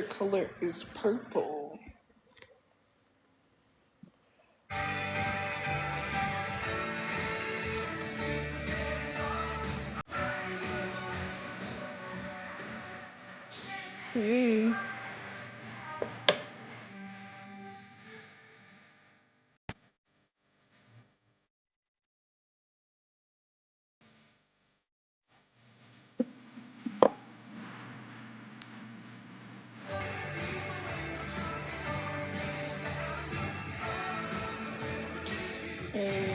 favorite color is purple. Hey. Hey.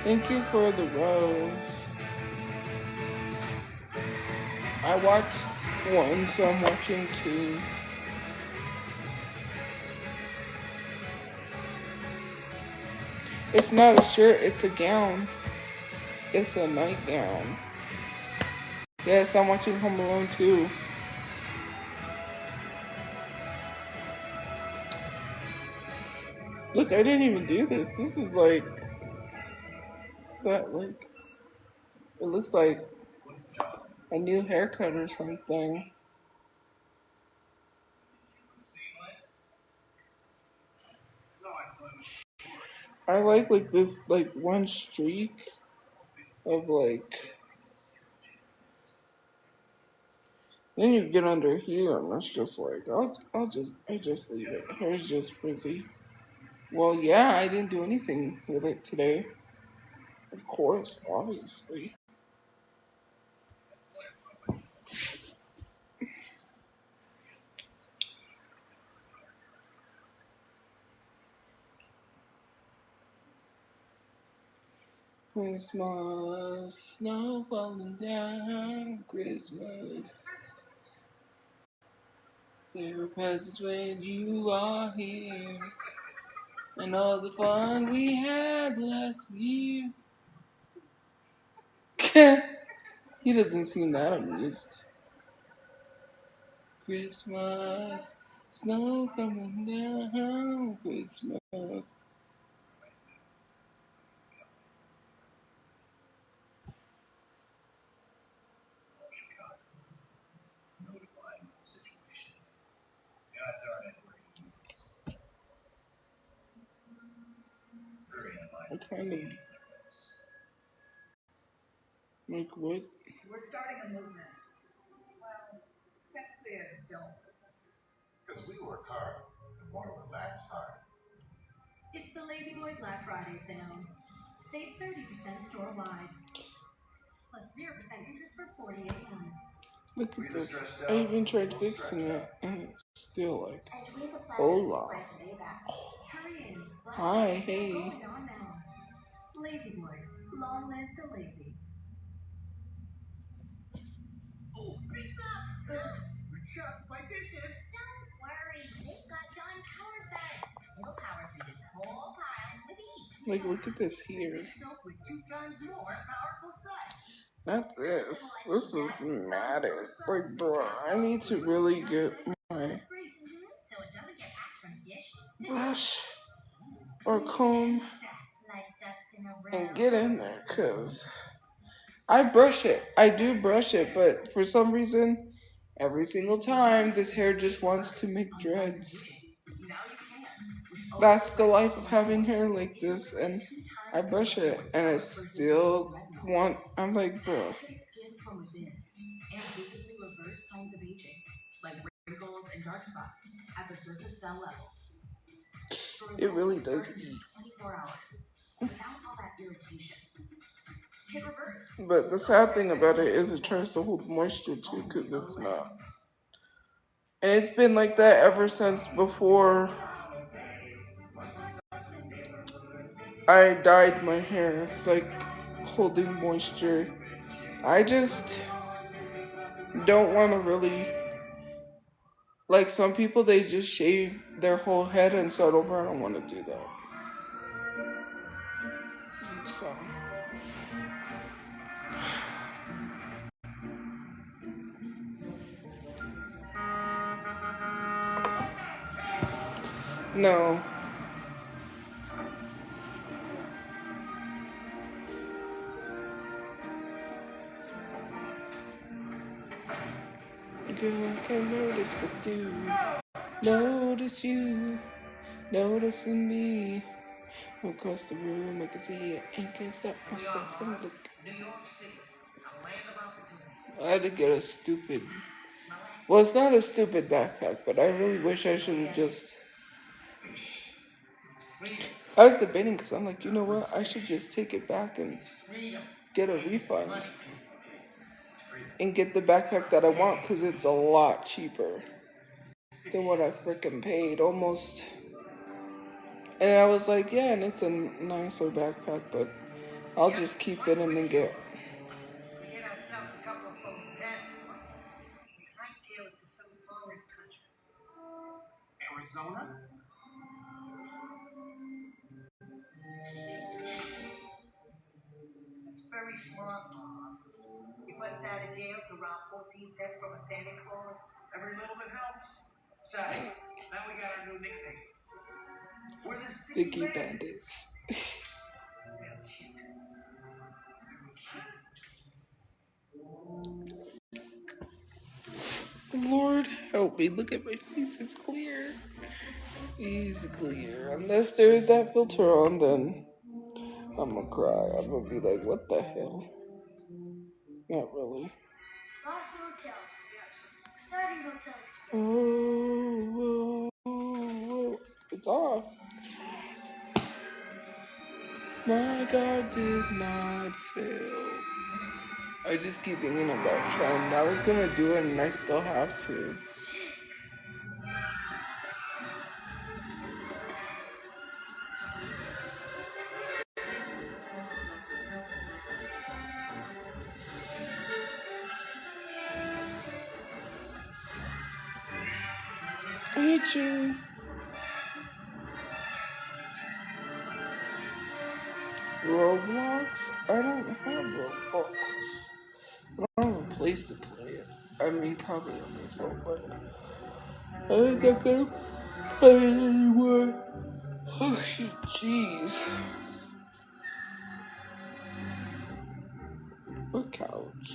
Thank you for the rose. I watched one, so I'm watching two. It's not a shirt, it's a gown. It's a nightgown. Yes, I'm watching Home Alone too. Look, I didn't even do this. This is like that like it looks like a new haircut or something. I like this like one streak of like then you get under here and it's just like I just leave it. Hair's just frizzy. Well yeah, I didn't do anything with it today. Of course, obviously. Christmas, snow falling down, Christmas. There are presents when you are here, and all the fun we had last year. He doesn't seem that amused. Christmas, snow coming down, Christmas. I kind of like what? We're starting a movement. Well, technically an adult movement. Because we work hard and want to relax hard. It's the Lazy Boy Black Friday sale. Save 30% store-wide. Plus 0% interest for 48 months. Look at this. I even tried fixing it, and it's still like, hola. Hurry in. Hi, hey. Going on now. Lazy Boy. Long live the lazy. Oh, pizza! We're trapped by dishes. Don't worry, they've got Dawn power sets. It'll power through this whole pile with ease. Like, look at this here. Dish soap with 2 times more powerful sets. Not this. This is matter. Like, bro, I need to really get my So it doesn't get passed from dish to brush or comb like ducks in a row. and get in there, because I brush it. I do brush it, but for some reason, every single time, this hair just wants to make dreads. That's the life of having hair like this, and I brush it, and I still want. I'm like, bro. Skin from within and visibly reverse signs of aging, like wrinkles and dark spots at the surface cell level. It really does eat. 24 hours without all that irritation. Hit reverse. But the sad thing about it is it tries to hold moisture too, because it's not. And it's been like that ever since before I dyed my hair. It's like holding moisture. I just don't want to really. Like some people, they just shave their whole head and start over. I don't want to do that. So. No. Girl, I can notice what you notice you noticing me. Across the room, I can see it and can't stop myself from looking. New York City, a land of opportunity. I had to get a stupid. Well, it's not a stupid backpack, but I really wish I should have just. I was debating because I'm like, you know what? I should just take it back and get a refund and get the backpack that I want because it's a lot cheaper than what I freaking paid. Almost. And I was like, yeah, and it's a nicer backpack, but I'll just keep it and then get. We get ourselves a couple of phone passports. We hightail it to some foreign country. Arizona? That's very smart, Mom. You bust out of jail to rob 14 cents from a Santa Claus? Every little bit helps. Say, now we got our new nickname. We're the Sticky Bandits. Lord help me, look at my face, it's clear. It's clear. Unless there's that filter on, then I'm gonna cry. I'm gonna be like, what the hell? Not really. Last hotel. Exciting hotel experience. Oh, it's off. My God did not fail. I just keep thinking about trying. I was gonna do it and I still have to. I hate you. Roblox? I don't have Roblox. I don't have a place to play it. I mean, probably on my phone, but I'm not gonna play it anymore. Oh, jeez. A couch.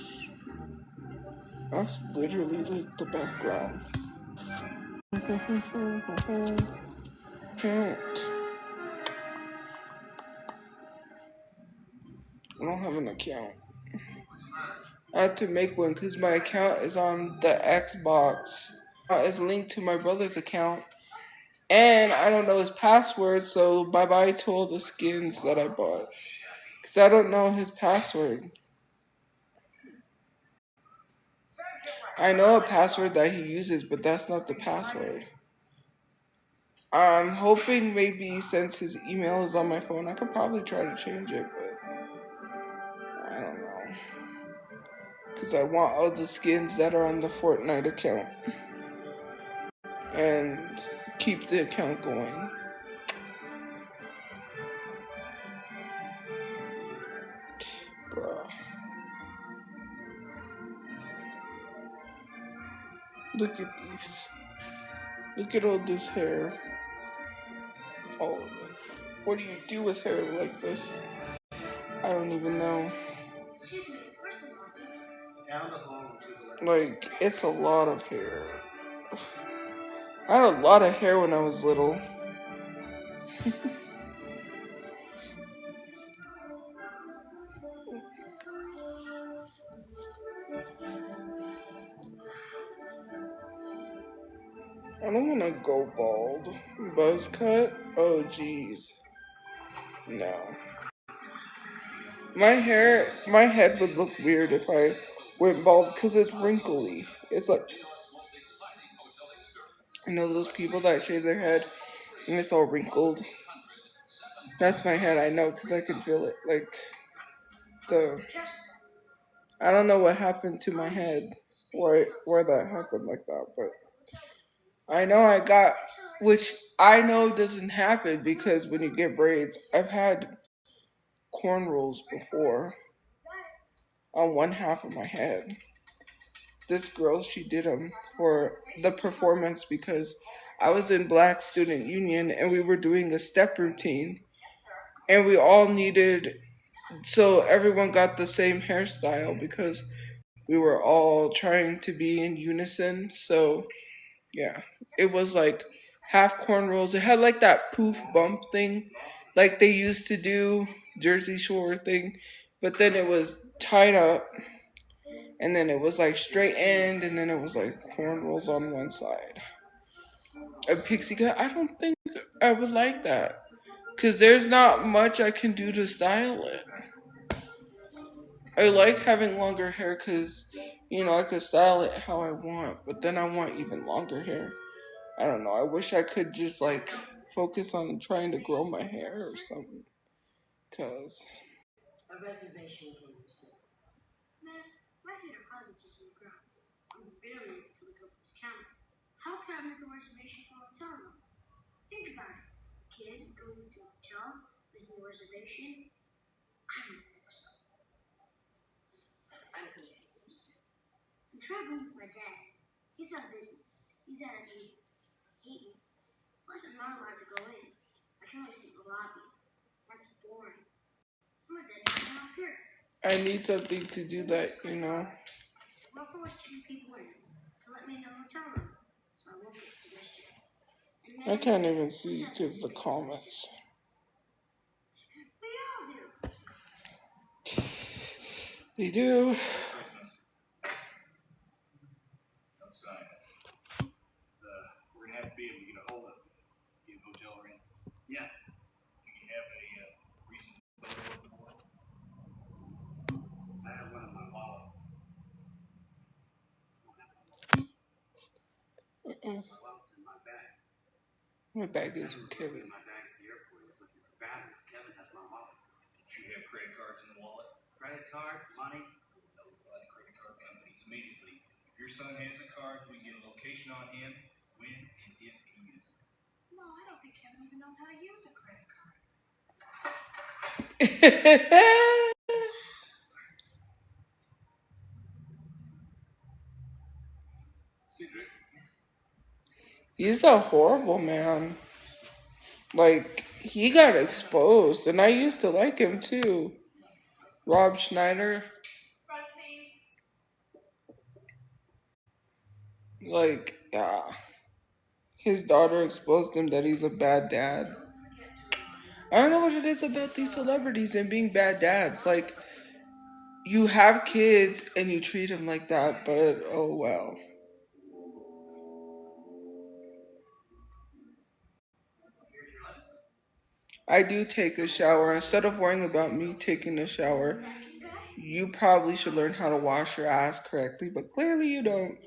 That's literally like the background. Can't. I don't have an account. I had to make one because my account is on the Xbox. It's linked to my brother's account. And I don't know his password, so bye-bye to all the skins that I bought. Because I don't know his password. I know a password that he uses, but that's not the password. I'm hoping maybe since his email is on my phone, I could probably try to change it, but I don't know. Because I want all the skins that are on the Fortnite account. And keep the account going. Bruh. Look at these. Look at all this hair. All of it. What do you do with hair like this? I don't even know. Excuse me, where's the lobby? Down the hall to the left. Like, it's a lot of hair. I had a lot of hair when I was little. I don't want to go bald. Buzz cut? Oh, jeez. No. My head would look weird if I went bald because it's wrinkly. It's like, you know those people that shave their head and it's all wrinkled? That's my head, I know, because I can feel it. Like, I don't know what happened to my head, where that happened like that, but I know I got, which I know doesn't happen because when you get braids, I've had cornrows before on one half of my head. This girl, she did them for the performance because I was in Black Student Union and we were doing a step routine. And we all needed, so everyone got the same hairstyle because we were all trying to be in unison. So, yeah, it was like half cornrows. It had like that poof bump thing, like they used to do, Jersey Shore thing. But then it was tied up, and then it was like straight end, and then it was like cornrows on one side. A pixie cut, I don't think I would like that. Because there's not much I can do to style it. I like having longer hair because, I could style it how I want, but then I want even longer hair. I don't know. I wish I could just like focus on trying to grow my hair or something. Cause A reservation for yourself. Man, my feet are probably just on the ground. I'm barely able to look up this camera. How can I make a reservation for a hotel room? Think about it. Kid going to a hotel, making a reservation? I don't think so. I'm confused. I'm traveling with my dad. He's on business. He's at a meeting. I hate meetings. Plus, I'm not allowed to go in. I can only sit in the lobby. That's boring. So my dad took me off here. I need something to do that. Well, forced two people in to let me know hotel room. So I won't get to this yet. I can't even see because the comments. We all do. They do. Outside. We're gonna have to be able to get a hold of you. Get a hotel room. Yeah. Do you have a recent photo of the boy? I have one in my wallet. My wallet's in my bag. My bag is with Kevin. My bag at the airport. I was looking for batteries. Kevin has my wallet. Did you have credit cards in the wallet? Credit cards, money? Notify the credit card companies immediately. If your son has a card, we get a location on him when and if he uses it. No, I don't think Kevin even knows how to use a credit card. Cedric? He's a horrible man. Like, he got exposed, and I used to like him too. Rob Schneider. Front, please. Like, yeah. His daughter exposed him that he's a bad dad. I don't know what it is about these celebrities and being bad dads. Like, you have kids and you treat them like that, but oh well. I do take a shower. Instead of worrying about me taking a shower, you probably should learn how to wash your ass correctly, but clearly you don't.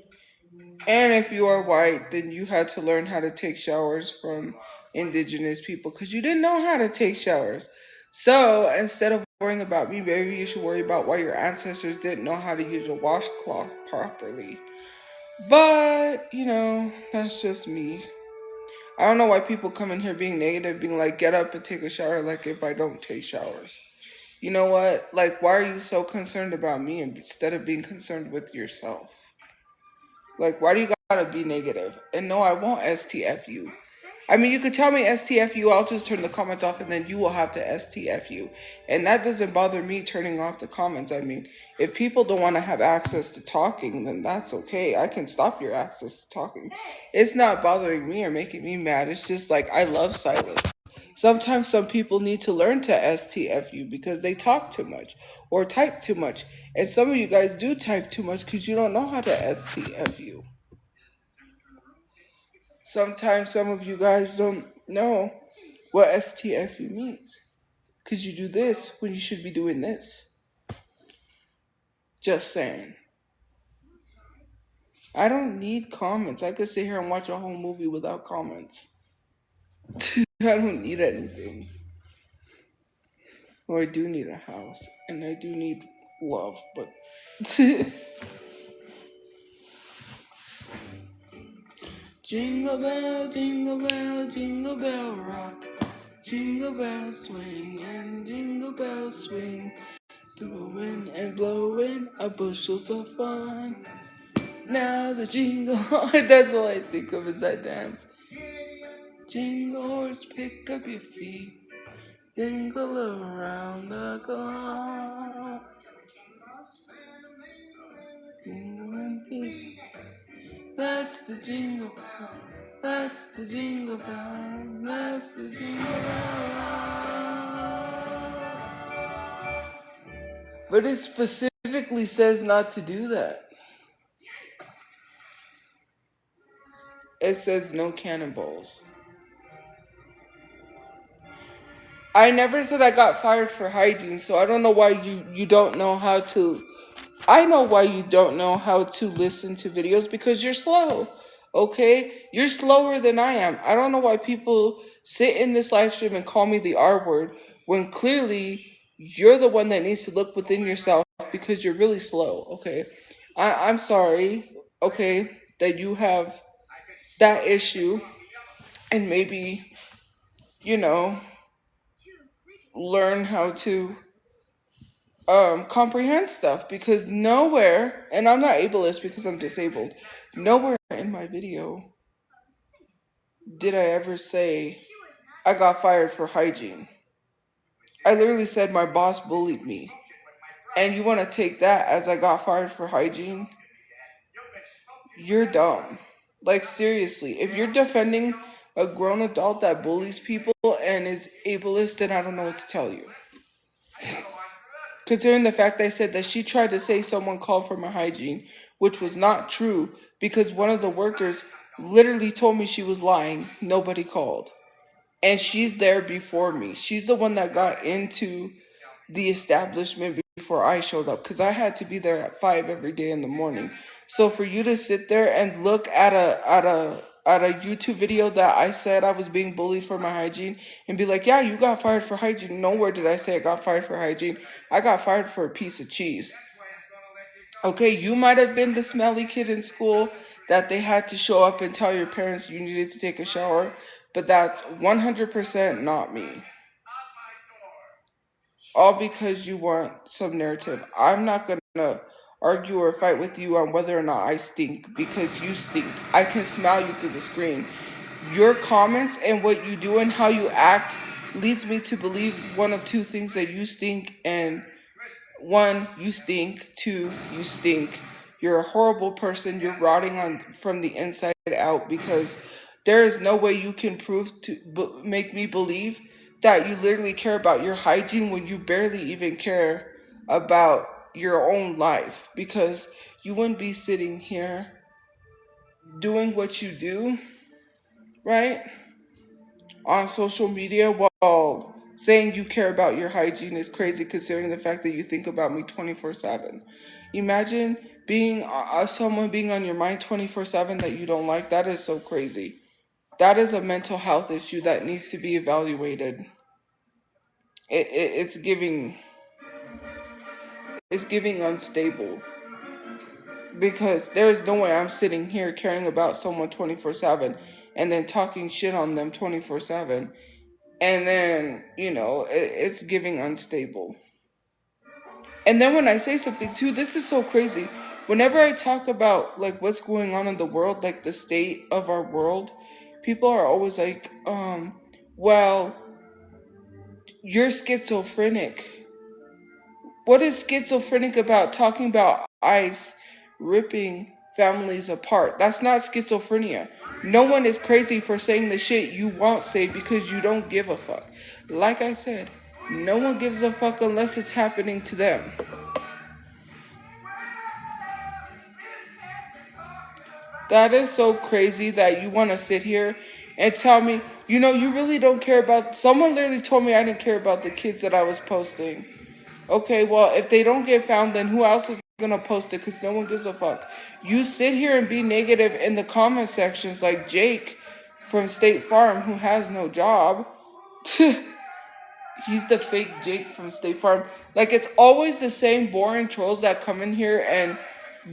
And if you are white, then you had to learn how to take showers from indigenous people because you didn't know how to take showers. So instead of worrying about me, maybe you should worry about why your ancestors didn't know how to use a washcloth properly. But, that's just me. I don't know why people come in here being negative, being like, get up and take a shower, like if I don't take showers. You know what? Like, why are you so concerned about me instead of being concerned with yourself? Like, why do you gotta be negative? And no, I won't STF you. I mean, you could tell me STF you, I'll just turn the comments off and then you will have to STF you. And that doesn't bother me turning off the comments. I mean, if people don't want to have access to talking, then that's okay. I can stop your access to talking. It's not bothering me or making me mad. It's just like, I love silence. Sometimes some people need to learn to STF you because they talk too much or type too much. And some of you guys do type too much because you don't know how to STF you. Sometimes some of you guys don't know what STFU means. Because you do this when you should be doing this. Just saying. I don't need comments. I could sit here and watch a whole movie without comments. I don't need anything. Well, I do need a house. And I do need love, but... Jingle bell, jingle bell rock. Jingle bells swing and jingle bells swing. Through the wind and blowing a bushels of fun. Now the jingle, that's all I think of is that dance. Jingle horse, pick up your feet. Jingle around the clock. Jingling feet. That's the jingle bell. That's the jingle bell. That's the jingle bell. But it specifically says not to do that. It says no cannonballs. I never said I got fired for hygiene, so I don't know why you don't know how to. I know why you don't know how to listen to videos, because you're slow. Okay? You're slower than I am. I don't know why people sit in this live stream and call me the R word when clearly you're the one that needs to look within yourself, because you're really slow. Okay? I'm sorry, okay, that you have that issue, and maybe, you know, learn how to comprehend stuff, because nowhere, and I'm not ableist because I'm disabled, nowhere in my video did I ever say I got fired for hygiene. I literally said my boss bullied me. And you want to take that as I got fired for hygiene? You're dumb. Like, seriously, if you're defending a grown adult that bullies people and is ableist, then I don't know what to tell you. Considering the fact I said that she tried to say someone called for my hygiene, which was not true, because one of the workers literally told me she was lying. Nobody called. And she's there before me. She's the one that got into the establishment before I showed up, because I had to be there at 5 every day in the morning. So for you to sit there and look at a YouTube video that I said I was being bullied for my hygiene and be like, yeah, you got fired for hygiene. Nowhere did I say I got fired for hygiene. I got fired for a piece of cheese. Okay, you might have been the smelly kid in school that they had to show up and tell your parents you needed to take a shower, but that's 100% not me. All because you want some narrative. I'm not going to argue or fight with you on whether or not I stink, because you stink. I can smell you through the screen. Your comments and what you do and how you act leads me to believe one of two things: that you stink, and 1, you stink, 2, you stink. You're a horrible person. You're rotting on from the inside out, because there is no way you can prove to make me believe that you literally care about your hygiene when you barely even care about your own life, because you wouldn't be sitting here doing what you do, right, on social media while saying you care about your hygiene is crazy, considering the fact that you think about me 24/7. Imagine being someone being on your mind 24/7 that you don't like. That is so crazy. That is a mental health issue that needs to be evaluated. It's giving unstable, because there's no way I'm sitting here caring about someone 24/7 and then talking shit on them 24/7, and then, it's giving unstable. And then when I say something too, this is so crazy. Whenever I talk about like what's going on in the world, like the state of our world, people are always like, well, you're schizophrenic. What is schizophrenic about talking about ICE ripping families apart? That's not schizophrenia. No one is crazy for saying the shit you won't say because you don't give a fuck. Like I said, no one gives a fuck unless it's happening to them. That is so crazy that you want to sit here and tell me, you really don't care about. Someone literally told me I didn't care about the kids that I was posting. Okay, well, if they don't get found, then who else is going to post it? Because no one gives a fuck. You sit here and be negative in the comment sections like Jake from State Farm, who has no job. He's the fake Jake from State Farm. Like, it's always the same boring trolls that come in here and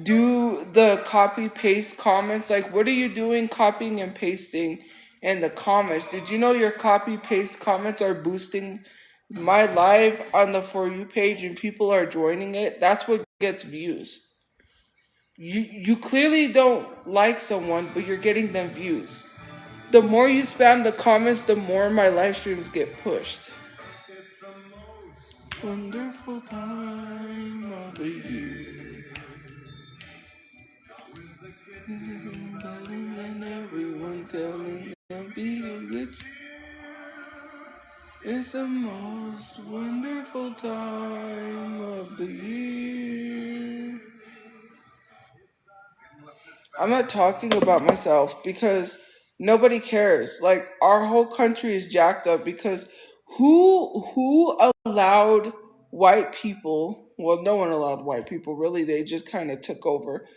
do the copy-paste comments. Like, what are you doing copying and pasting in the comments? Did you know your copy-paste comments are boosting my live on the For You page and people are joining it? That's what gets views. You clearly don't like someone, but you're getting them views. The more you spam the comments, the more my live streams get pushed. Wonderful time of the year. And everyone telling them be a good cheer. It's the most wonderful time of the year. I'm not talking about myself because nobody cares. Like our whole country is jacked up because who allowed white people, well no one allowed white people really, they just kind of took over.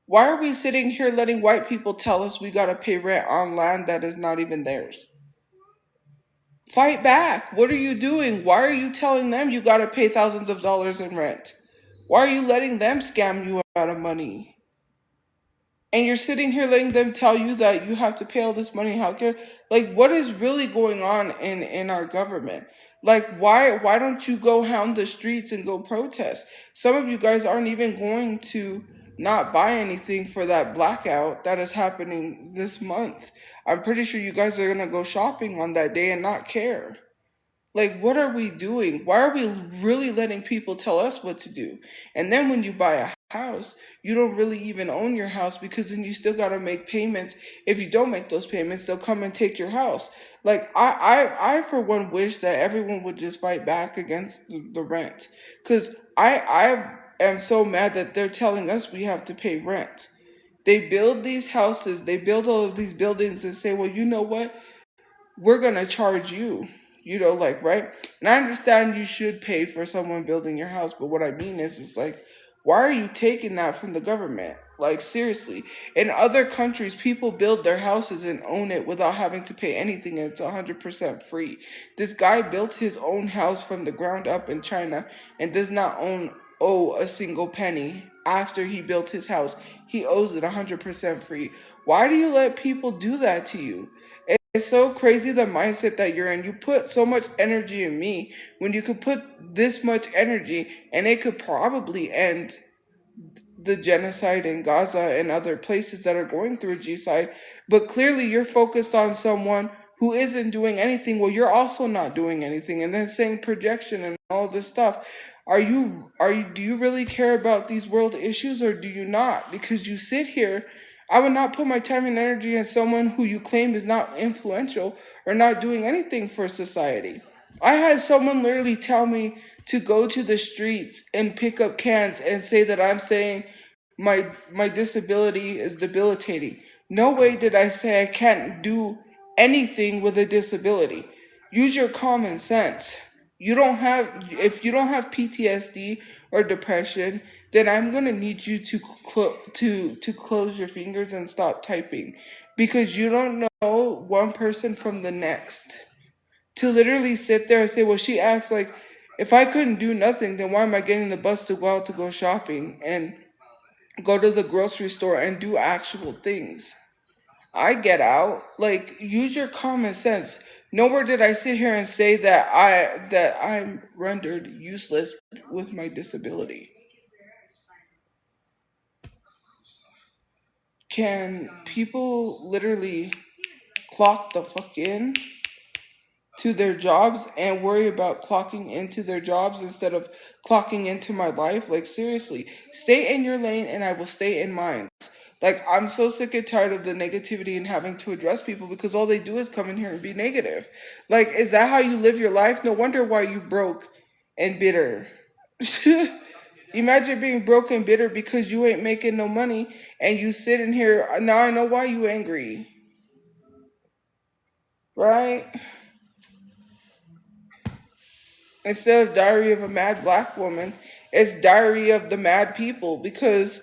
Why are we sitting here letting white people tell us we got to pay rent on land that is not even theirs? Fight back. What are you doing? Why are you telling them you got to pay thousands of dollars in rent? Why are you letting them scam you out of money? And you're sitting here letting them tell you that you have to pay all this money in healthcare. Like, what is really going on in our government? Like, why don't you go hound the streets and go protest? Some of you guys aren't even going to not buy anything for that blackout that is happening this month. I'm pretty sure you guys are gonna go shopping on that day and not care. Like, what are we doing? Why are we really letting people tell us what to do? And then when you buy a house, you don't really even own your house because then you still got to make payments. If you don't make those payments, they'll come and take your house. Like, I for one wish that everyone would just fight back against the rent. Because I am so mad that they're telling us we have to pay rent. They build these houses, they build all of these buildings and say, well, you know what? We're going to charge you, like, right? And I understand you should pay for someone building your house, but what I mean is like, why are you taking that from the government? Like, seriously. In other countries, people build their houses and own it without having to pay anything, and it's 100% free. This guy built his own house from the ground up in China and does not owe a single penny after he built his house. He owes it 100% free. Why do you let people do that to you? It's so crazy the mindset that you're in. You put so much energy in me when you could put this much energy and it could probably end the genocide in Gaza and other places that are going through a genocide. But clearly you're focused on someone who isn't doing anything. Well, you're also not doing anything. And then saying projection and all this stuff. Do you really care about these world issues or do you not? Because you sit here, I would not put my time and energy in someone who you claim is not influential or not doing anything for society. I had someone literally tell me to go to the streets and pick up cans and say that I'm saying my disability is debilitating. No way did I say I can't do anything with a disability. Use your common sense. If you don't have PTSD or depression, then I'm gonna need you to close your fingers and stop typing, because you don't know one person from the next. To literally sit there and say, well, she acts like if I couldn't do nothing, then why am I getting the bus to go out to go shopping and go to the grocery store and do actual things? I get out. Like, use your common sense. Nowhere did I sit here and say that I'm rendered useless with my disability. Can people literally clock the fuck in to their jobs and worry about clocking into their jobs instead of clocking into my life? Like, seriously, stay in your lane and I will stay in mine. Like, I'm so sick and tired of the negativity and having to address people because all they do is come in here and be negative. Like, is that how you live your life? No wonder why you broke and bitter. Imagine being broke and bitter because you ain't making no money and you sit in here. Now I know why you angry. Right? Instead of Diary of a Mad Black Woman, it's Diary of the Mad People, because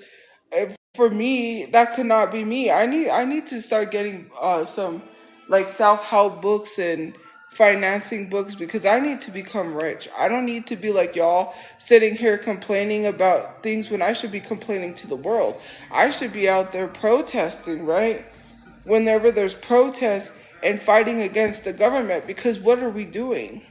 for me that could not be me. I need to start getting some like self-help books and financing books because I need to become rich. I don't need to be like y'all sitting here complaining about things when I should be complaining to the world. I should be out there protesting, right? Whenever there's protests and fighting against the government, because what are we doing?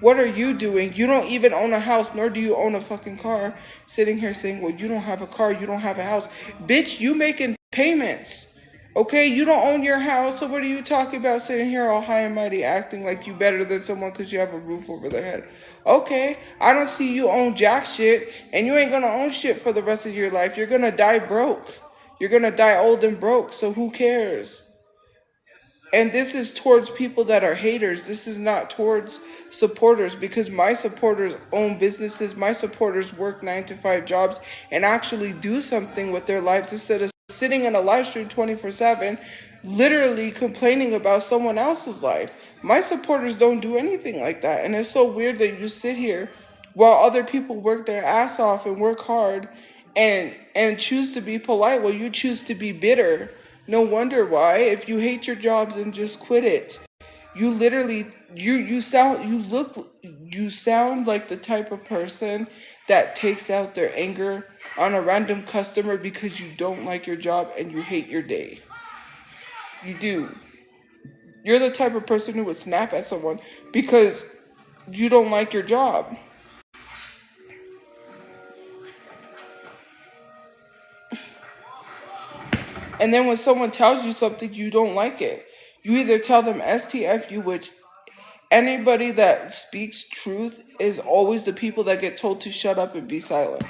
What are you doing? You don't even own a house, nor do you own a fucking car. Sitting here saying, well, you don't have a car, you don't have a house. Bitch, you making payments. Okay, you don't own your house, so what are you talking about sitting here all high and mighty acting like you better than someone because you have a roof over their head? Okay, I don't see you own jack shit, and you ain't gonna own shit for the rest of your life. You're gonna die broke. You're gonna die old and broke, so who cares? And this is towards people that are haters. This is not towards supporters because my supporters own businesses. My supporters work 9 to 5 jobs and actually do something with their lives instead of sitting in a live stream 24/7, literally complaining about someone else's life. My supporters don't do anything like that. And it's so weird that you sit here while other people work their ass off and work hard and choose to be polite while you choose to be bitter. No wonder why. If you hate your job, then just quit it. You literally you sound like the type of person that takes out their anger on a random customer because you don't like your job and you hate your day. You do. You're the type of person who would snap at someone because you don't like your job. And then when someone tells you something, you don't like it. You either tell them STFU, which anybody that speaks truth is always the people that get told to shut up and be silent.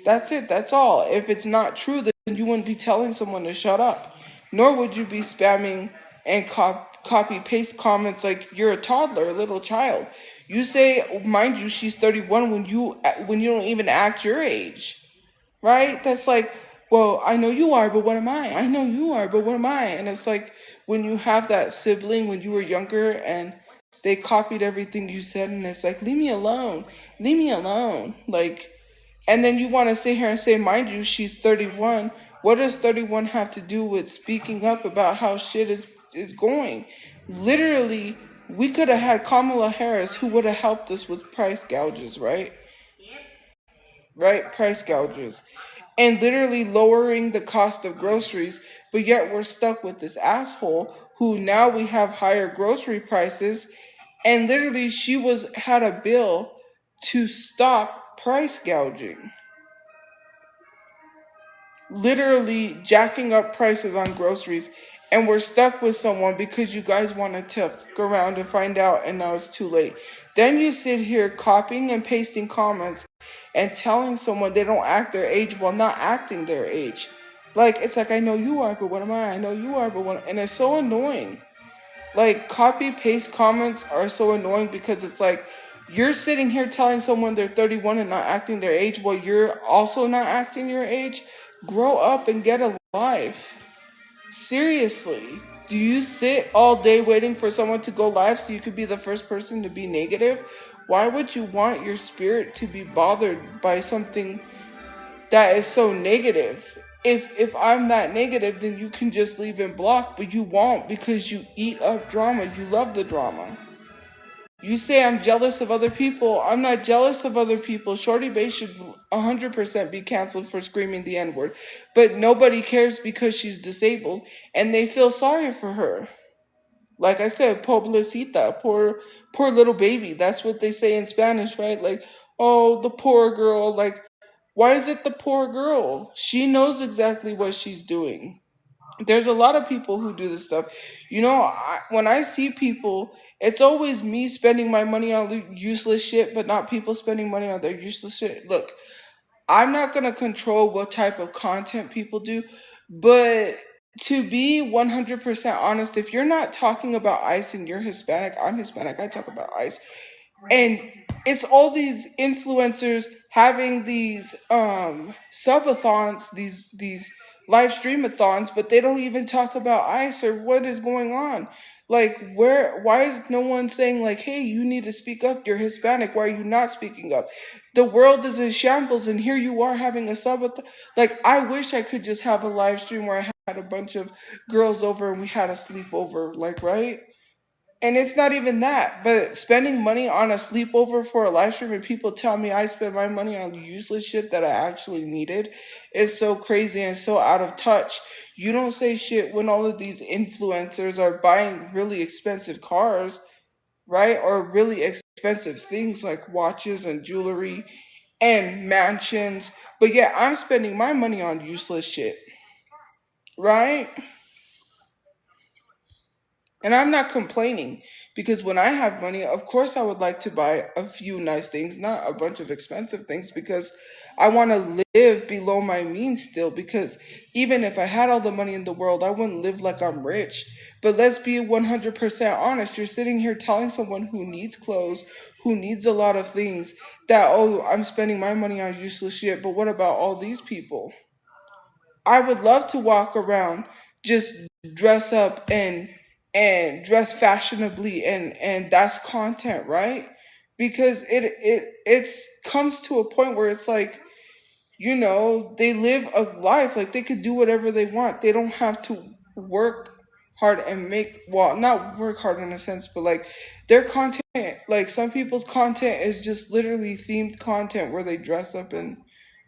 That's it. That's all. If it's not true, then you wouldn't be telling someone to shut up. Nor would you be spamming and copy paste comments like you're a toddler, a little child. You say, mind you, she's 31 when you don't even act your age. Right? That's like, well, I know you are, but what am I? I know you are, but what am I? And it's like when you have that sibling when you were younger and they copied everything you said, and it's like, leave me alone, leave me alone. Like, and then you want to sit here and say, mind you, she's 31. What does 31 have to do with speaking up about how shit is going? Literally, we could have had Kamala Harris who would have helped us with price gouges, right? Right? Price gouges. And literally lowering the cost of groceries, but yet we're stuck with this asshole who now we have higher grocery prices, and literally she had a bill to stop price gouging. Literally jacking up prices on groceries, and we're stuck with someone because you guys wanted to go around and find out, and now it's too late. Then you sit here copying and pasting comments and telling someone they don't act their age while not acting their age. Like, it's like, I know you are, but what am I? I know you are, but what? And it's so annoying. Like, copy paste comments are so annoying because it's like you're sitting here telling someone they're 31 and not acting their age while you're also not acting your age. Grow up and get a life. Seriously. Do you sit all day waiting for someone to go live so you could be the first person to be negative? Why would you want your spirit to be bothered by something that is so negative? If I'm that negative, then you can just leave and block, but you won't because you eat up drama. You love the drama. You say I'm jealous of other people. I'm not jealous of other people. Shorty Bay should 100% be canceled for screaming the N-word. But nobody cares because she's disabled and they feel sorry for her. Like I said, pobrecita, poor little baby. That's what they say in Spanish, right? Like, oh, the poor girl. Like, why is it the poor girl? She knows exactly what she's doing. There's a lot of people who do this stuff. When I see people, it's always me spending my money on useless shit, but not people spending money on their useless shit. Look, I'm not going to control what type of content people do, but to be 100% honest, if you're not talking about ICE and you're Hispanic, I'm Hispanic, I talk about ICE. And it's all these influencers having these subathons, these live streamathons, but they don't even talk about ICE or what is going on. Like, why is no one saying, like, hey, you need to speak up, you're Hispanic, why are you not speaking up? The world is in shambles and here you are having a subathon. Like, I wish I could just have a live stream where I had a bunch of girls over and we had a sleepover, like, right? And it's not even that, but spending money on a sleepover for a live stream and people tell me I spend my money on useless shit that I actually needed is so crazy and so out of touch. You don't say shit when all of these influencers are buying really expensive cars, right? Or really expensive things like watches and jewelry and mansions. But yeah, I'm spending my money on useless shit, right? And I'm not complaining because when I have money, of course I would like to buy a few nice things, not a bunch of expensive things, because I want to live below my means still. Because even if I had all the money in the world, I wouldn't live like I'm rich. But let's be 100% honest. You're sitting here telling someone who needs clothes, who needs a lot of things, that, oh, I'm spending my money on useless shit. But what about all these people? I would love to walk around, just dress up and dress fashionably, and that's content, right? Because it comes to a point where it's like, they live a life like they could do whatever they want. They don't have to work hard and make, well, not work hard in a sense, but like their content, like some people's content is just literally themed content where they dress up and,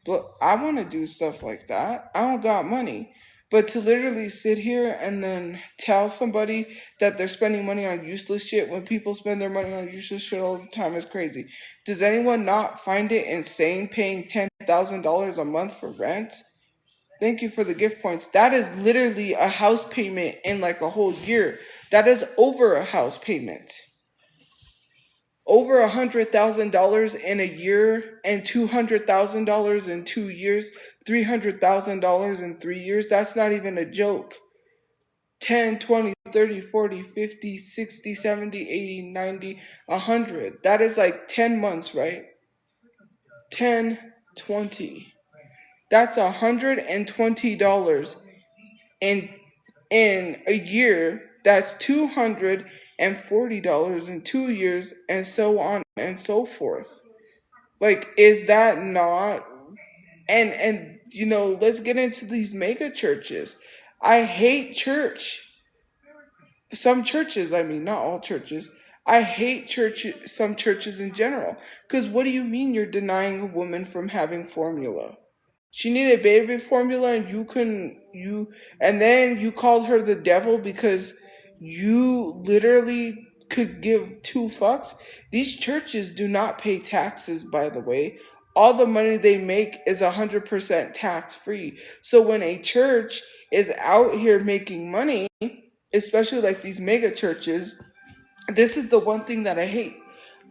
but I want to do stuff like that. I don't got money. But to literally sit here and then tell somebody that they're spending money on useless shit when people spend their money on useless shit all the time is crazy. Does anyone not find it insane paying $10,000 a month for rent? Thank you for the gift points. That is literally a house payment in like a whole year. That is over a house payment. Over $100,000 in a year, and $200,000 in 2 years, $300,000 in 3 years. That's not even a joke. 10, 20, 30, 40, 50, 60, 70, 80, 90, 100. That is like 10 months, right? 10, 20. That's $120 in a year. That's $240 in 2 years, and so on and so forth. Like, is that not? And let's get into these mega churches. I hate church. Some churches, I mean, not all churches. I hate some churches in general. Because what do you mean you're denying a woman from having formula? She needed baby formula, and and then you called her the devil because you literally could give two fucks. These churches do not pay taxes, by the way. All the money they make is 100% tax free. So when a church is out here making money, especially like these mega churches, this is the one thing that I hate.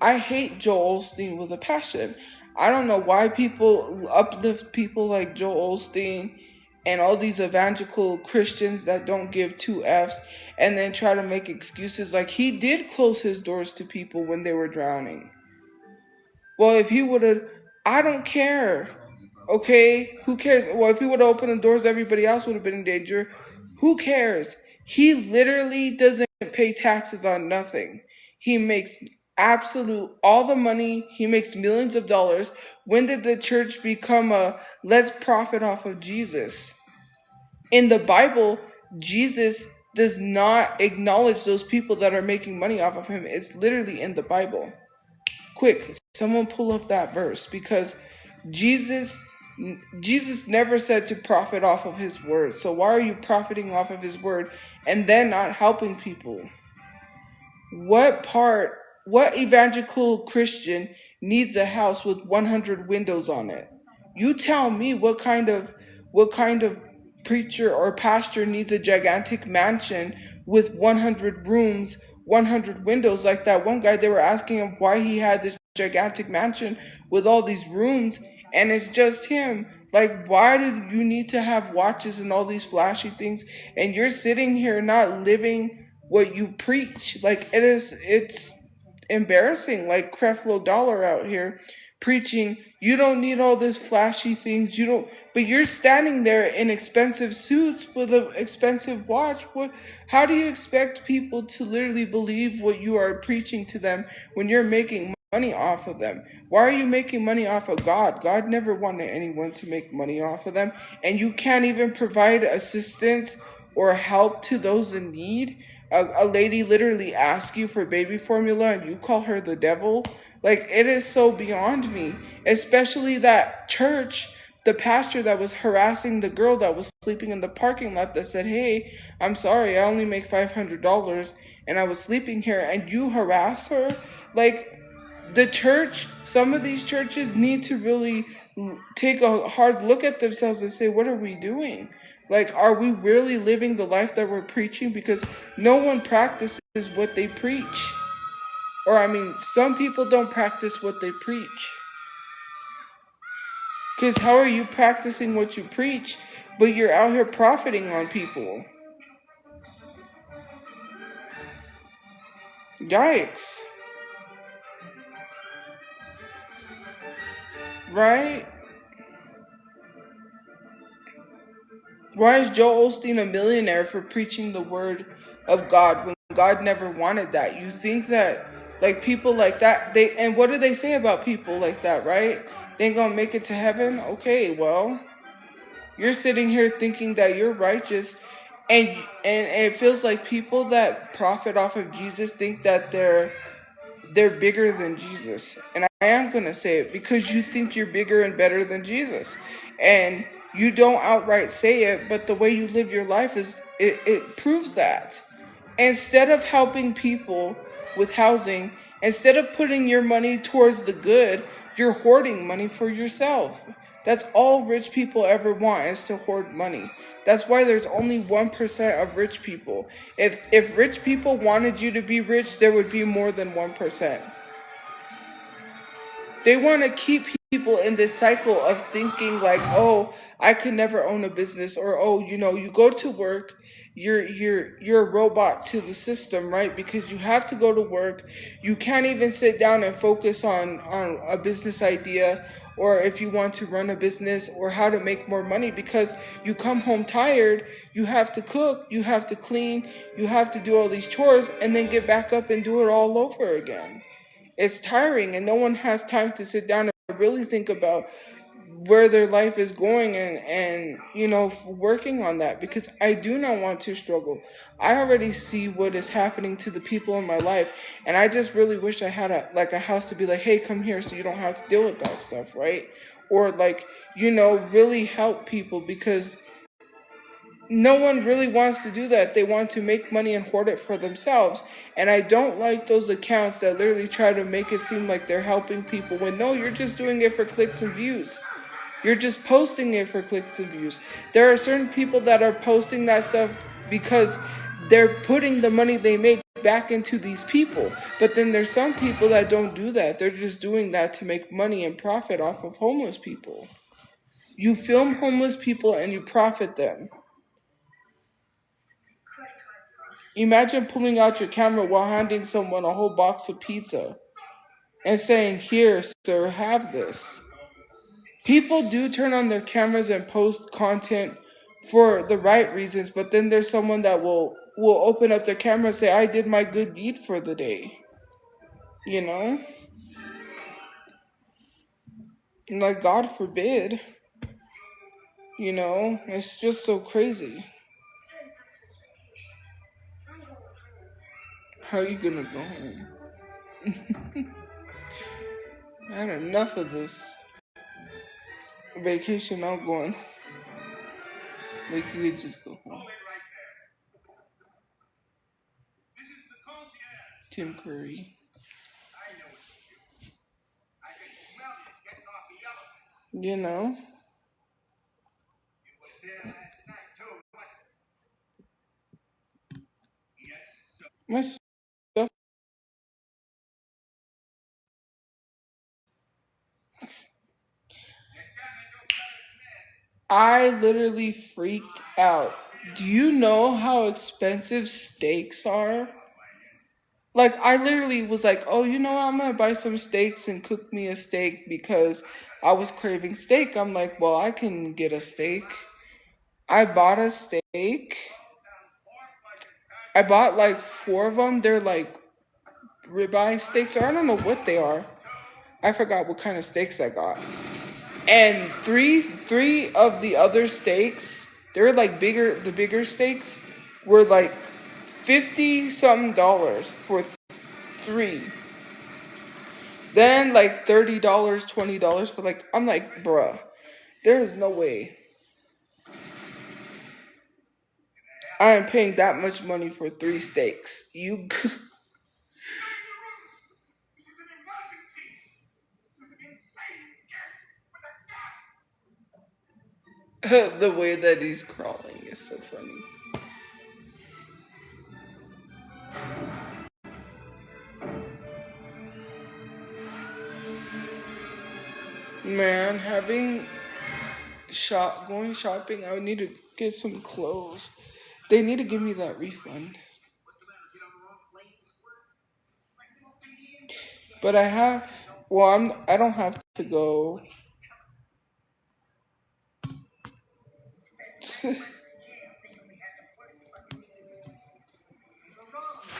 I hate Joel Osteen with a passion. I don't know why people uplift people like Joel Osteen and all these evangelical Christians that don't give two F's and then try to make excuses like he did close his doors to people when they were drowning. Well, if he would have, I don't care. Okay? Who cares? Well, if he would have opened the doors, everybody else would have been in danger. Who cares? He literally doesn't pay taxes on nothing. He makes absolute all the money. He makes millions of dollars. When did the church become a let's profit off of Jesus? In the Bible, Jesus does not acknowledge those people that are making money off of him. It's literally in the Bible. Quick, someone pull up that verse, because Jesus never said to profit off of his word. So why are you profiting off of his word and then not helping people? What evangelical Christian needs a house with 100 windows on it? You tell me what kind of preacher or pastor needs a gigantic mansion with 100 rooms, 100 windows. Like that one guy, they were asking him why he had this gigantic mansion with all these rooms, and it's just him. Like, why did you need to have watches and all these flashy things, and you're sitting here not living what you preach? Like, it's embarrassing. Like Creflo Dollar out here preaching, you don't need all this flashy things, but you're standing there in expensive suits with an expensive watch. How do you expect people to literally believe what you are preaching to them when you're making money off of them? Why are you making money off of God? God never wanted anyone to make money off of them, and you can't even provide assistance or help to those in need. A lady literally asks you for baby formula and you call her the devil. Like, it is so beyond me. Especially that church, the pastor that was harassing the girl that was sleeping in the parking lot, that said, hey, I'm sorry, I only make $500 and I was sleeping here, and you harassed her. Like, the church, some of these churches need to really take a hard look at themselves and say, what are we doing? Like, are we really living the life that we're preaching? Because no one practices what they preach. Or, I mean, some people don't practice what they preach. Because how are you practicing what you preach, but you're out here profiting on people? Yikes. Right? Why is Joel Osteen a millionaire for preaching the word of God when God never wanted that? You think that, like, people like that, and what do they say about people like that, right? They ain't gonna make it to heaven? Okay, well, you're sitting here thinking that you're righteous, and it feels like people that profit off of Jesus think that they're bigger than Jesus. And I am going to say it because you think you're bigger and better than Jesus. And you don't outright say it, but the way you live your life it proves that. Instead of helping people with housing, instead of putting your money towards the good, you're hoarding money for yourself. That's all rich people ever want, is to hoard money. That's why there's only 1% of rich people. If rich people wanted you to be rich, there would be more than 1%. They want to keep people in this cycle of thinking like, oh, I could never own a business, or oh, you go to work, you're a robot to the system, right? Because you have to go to work. You can't even sit down and focus on a business idea, or if you want to run a business, or how to make more money, because you come home tired, you have to cook, you have to clean, you have to do all these chores, and then get back up and do it all over again. It's tiring, and no one has time to sit down and really think about where their life is going, and working on that, because I do not want to struggle. I already see what is happening to the people in my life, and I just really wish I had a house to be like, hey, come here, so you don't have to deal with that stuff, right? Or really help people, because no one really wants to do that. They want to make money and hoard it for themselves. And I don't like those accounts that literally try to make it seem like they're helping people, when no, you're just doing it for clicks and views. You're just posting it for clicks and views. There are certain people that are posting that stuff because they're putting the money they make back into these people. But then there's some people that don't do that. They're just doing that to make money and profit off of homeless people. You film homeless people and you profit them. Imagine pulling out your camera while handing someone a whole box of pizza and saying, here, sir, have this. People do turn on their cameras and post content for the right reasons, but then there's someone that will open up their camera and say, I did my good deed for the day. Like, God forbid. It's just so crazy. How are you gonna go home? I had enough of this vacation. I'm going. Like, you could just go home. Tim Curry. You know? My stuff. I literally freaked out. Do you know how expensive steaks are? Like, I literally was like, oh, you know what? I'm gonna buy some steaks and cook me a steak because I was craving steak. I'm like, well, I can get a steak. I bought a steak. I bought like 4 of them. They're like ribeye steaks, or I don't know what they are. I forgot what kind of steaks I got. And three of the other steaks, they're like bigger. The bigger steaks were like $50 something for 3. Then like $30, $20 for like. I'm like, bruh, there is no way I am paying that much money for 3 steaks. The way that he's crawling is so funny. Man, going shopping, I would need to get some clothes. They need to give me that refund. But I don't have to go.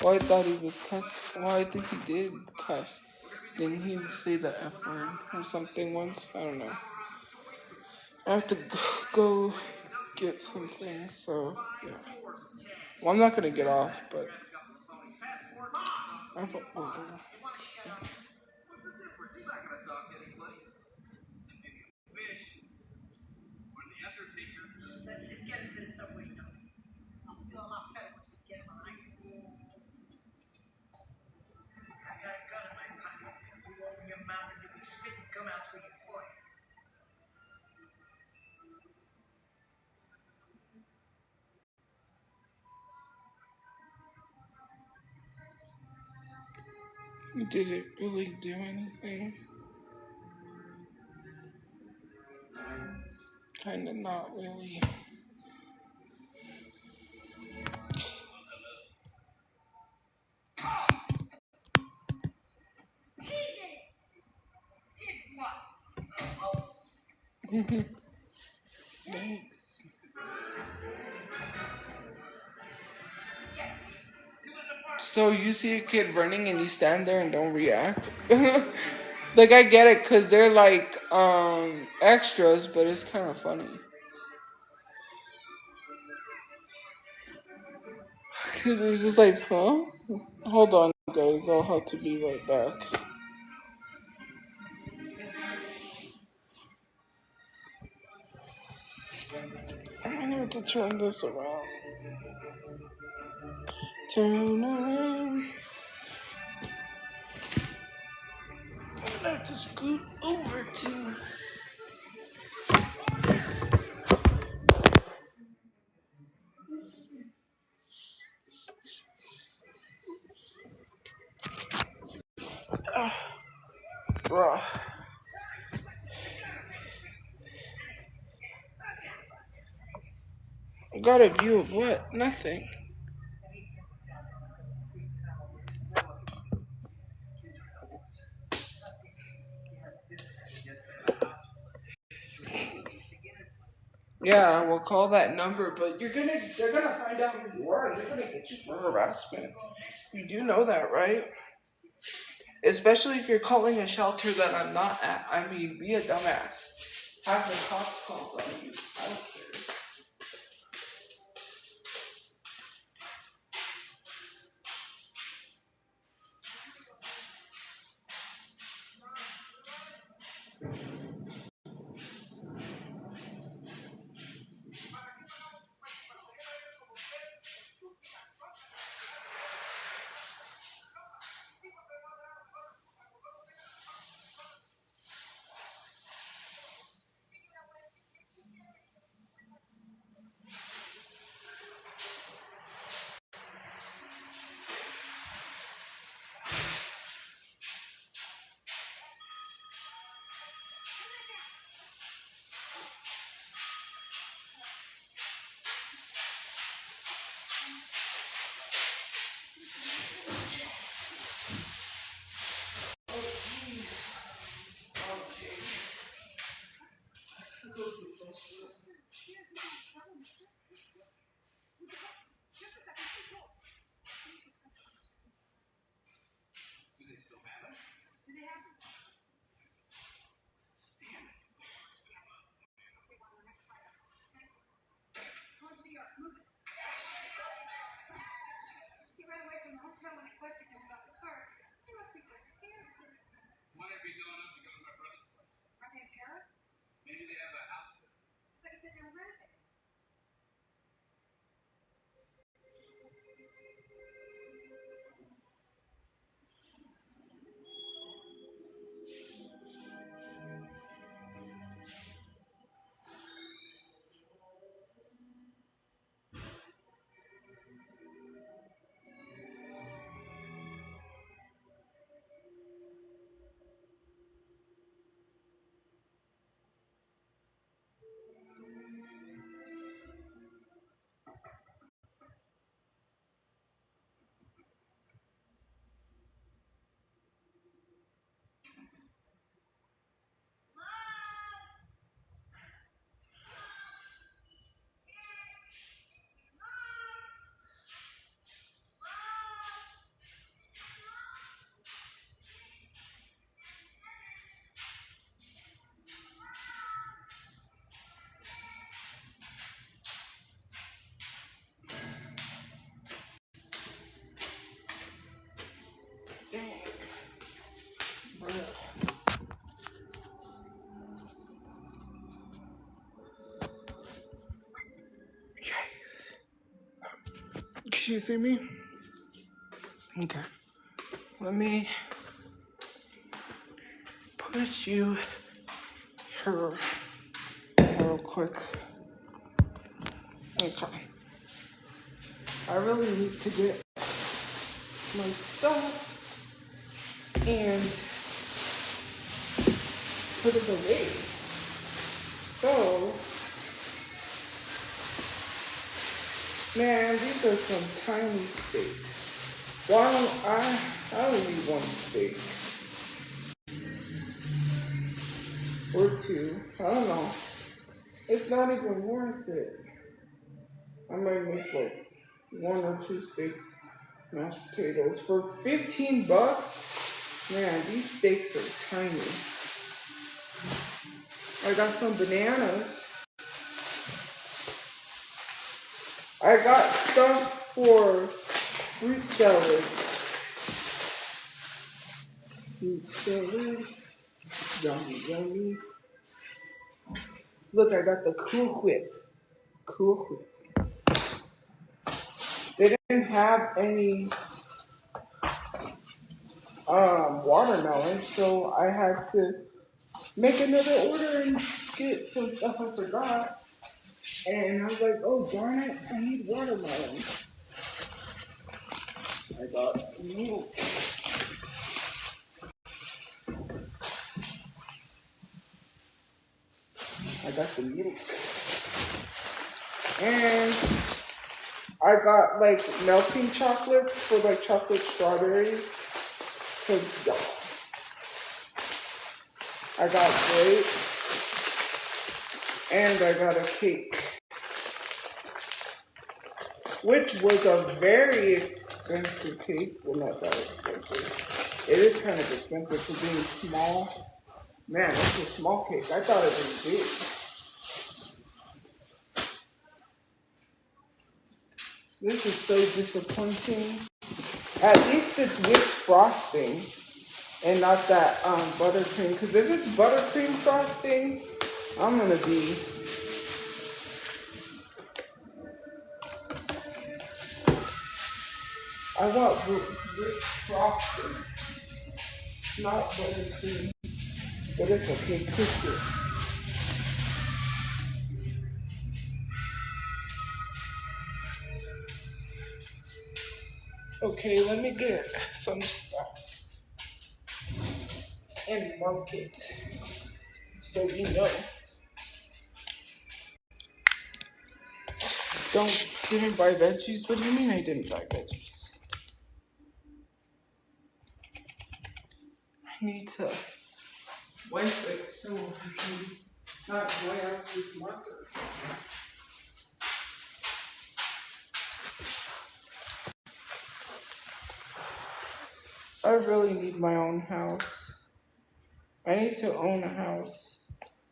Well, I thought he was cuss. Well, I think he did cuss. Didn't he say the F word or something once? I don't know. I have to go get something, so yeah. Well, I'm not gonna get off, but I have a order. Let's just get into the subway now. I'll fill him up tight once we get him on ice. I got a gun in my pocket. You open your mouth and you can spit and come out through your foot. Did it really do anything? Kinda not really. Thanks. So you see a kid running and you stand there and don't react? Like I get it cuz they're like extras, but it's kind of funny. Cuz it's just like, huh? Hold on guys, I'll have to be right back. I need to turn this around. Turn around. I have to scoot over to. Bruh. I got a view of what? Nothing. Yeah, we'll call that number, but they're gonna find out who you are. They're gonna get you for harassment. You do know that, right? Especially if you're calling a shelter that I'm not at. I mean, be a dumbass. Have the cops called on you. I don't care. You see me? Okay. Let me push you here real quick. Okay. I really need to get my stuff and put it away. So, man, these are some tiny steaks. Why don't I only need one steak. Or two. I don't know. It's not even worth it. I might make like 1 or 2 steaks, mashed potatoes. For 15 bucks, man, these steaks are tiny. I got some bananas. I got stuff for fruit salad. Fruit salad. Yummy, yummy. Look, I got the Cool Whip. Cool Whip. They didn't have any watermelon, so I had to make another order and get some stuff I forgot. And I was like, oh darn it, I need watermelon. I got milk. I got the milk. And I got like melting chocolates for like chocolate strawberries. Cause y'all. I got grapes. And I got a cake. Which was a very expensive cake. Well, not that expensive. It is kind of expensive for being small. Man, it's a small cake. I thought it was big. This is so disappointing. At least it's with frosting and not that buttercream. Because if it's buttercream frosting, I'm going to be... I want rich frosting, not buttercream. But it's okay, cook it. Okay, let me get some stuff and mark it so you know. Didn't buy veggies? What do you mean I didn't buy veggies? I need to wipe it so I can not dry out this marker. I really need my own house. I need to own a house.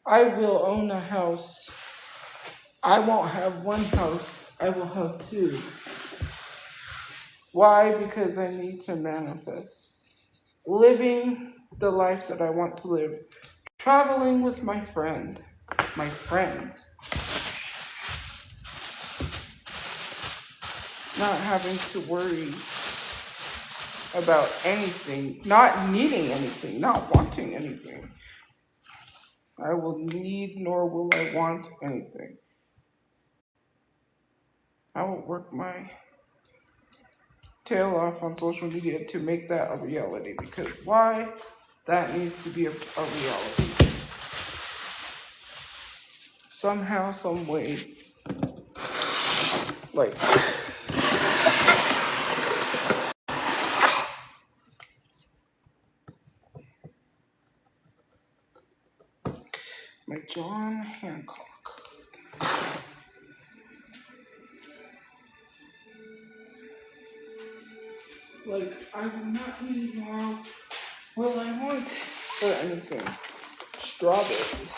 I will own a house. I won't have one house. I will have 2. Why? Because I need to manifest. Living the life that I want to live. Traveling with my friends. Not having to worry about anything, not needing anything, not wanting anything. I will need nor will I want anything. I will work my tail off on social media to make that a reality, because why? That needs to be a reality. Somehow, some way. Like, my John Hancock. Like, I will not need nor will I want for anything. Strawberries.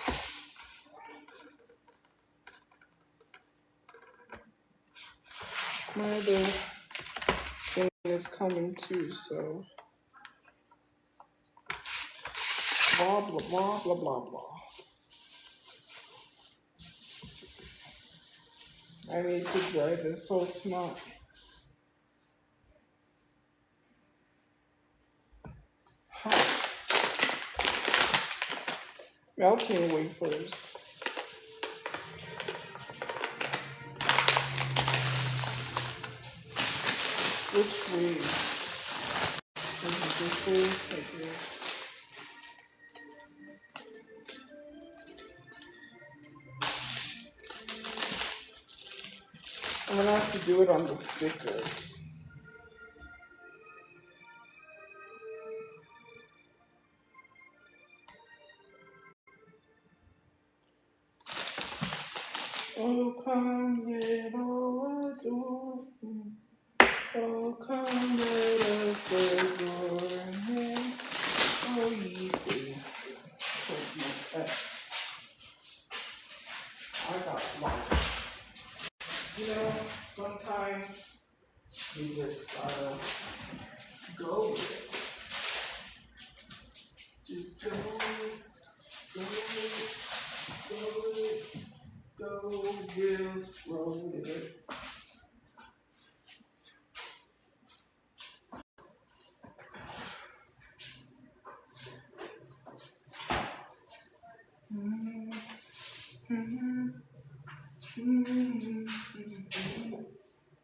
My other thing is coming too, so blah blah blah blah blah blah. I need to dry this so it's not Melting wafers. Which way? Is it this way? Okay. I'm gonna have to do it on the sticker. Oh, come let all adore him. Oh, come let us adore him. Oh, ye faithful. I got life. You know, sometimes you just gotta go with it. Just go real slow with it.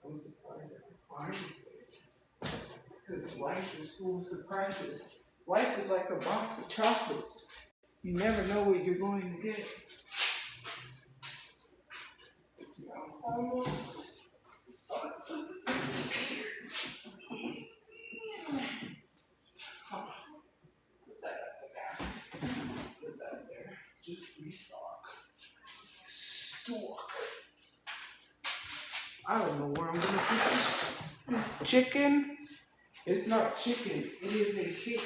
I'm surprised I can find things. Because life is full of surprises. Life is like a box of chocolates. You never know what you're going to get. Almost. Put that there. Just restock. Stock. I don't know where I'm gonna put this chicken. It's not chicken. It is a cake.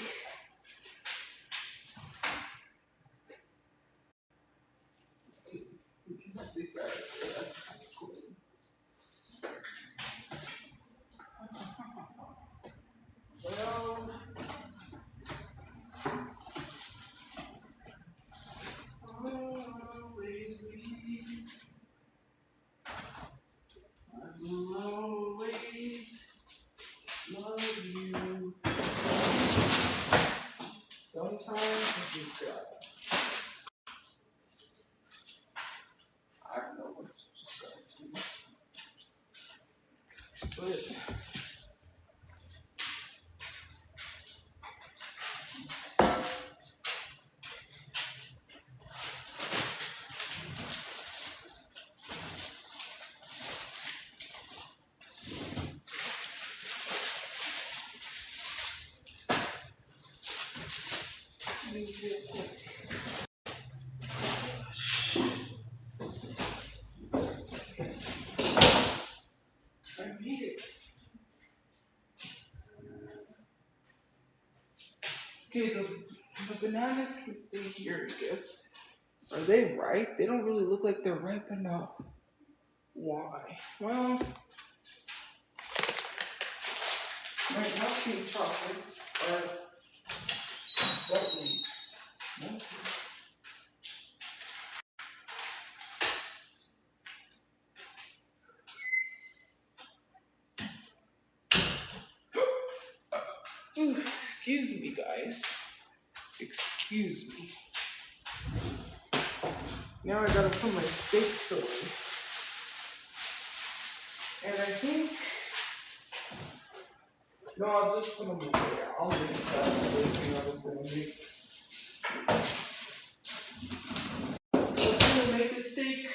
You can stick that right there. That's kind of cool. Well, always we. I will always love you. Sometimes you just gotta. I don't know what you just gotta do. But I need it. Okay, the bananas can stay here, I guess. Are they ripe? They don't really look like they're ripe enough. Why? Well, my melting chocolates are slightly melted. Ooh, excuse me, guys. Excuse me. Now I gotta put my steaks away. And I think, no, I'll just put them away. I'll make that thing I was gonna make. I was gonna make a steak,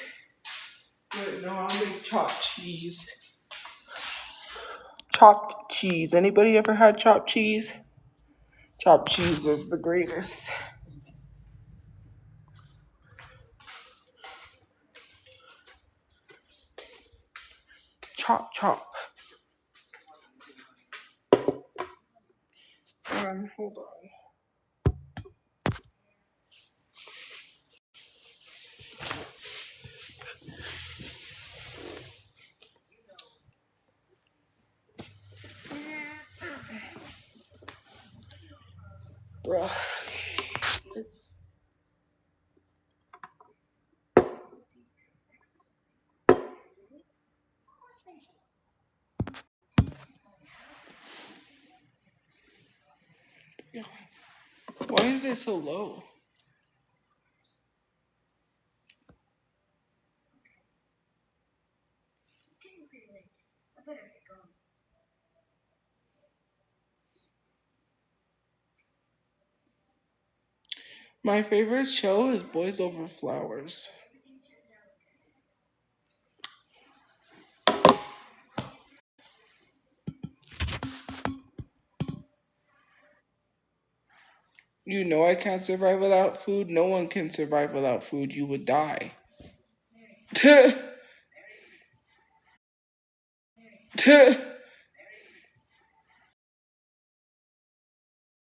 but no, I'll make chopped cheese. Chopped cheese. Anybody ever had chopped cheese? Chopped cheese is the greatest. Chop, chop. Hold on. Bruh. Why is it so low? pretty late. I better get going. My favorite show is Boys Over Flowers. Everything turns out okay. You know I can't survive without food. No one can survive without food. You would die.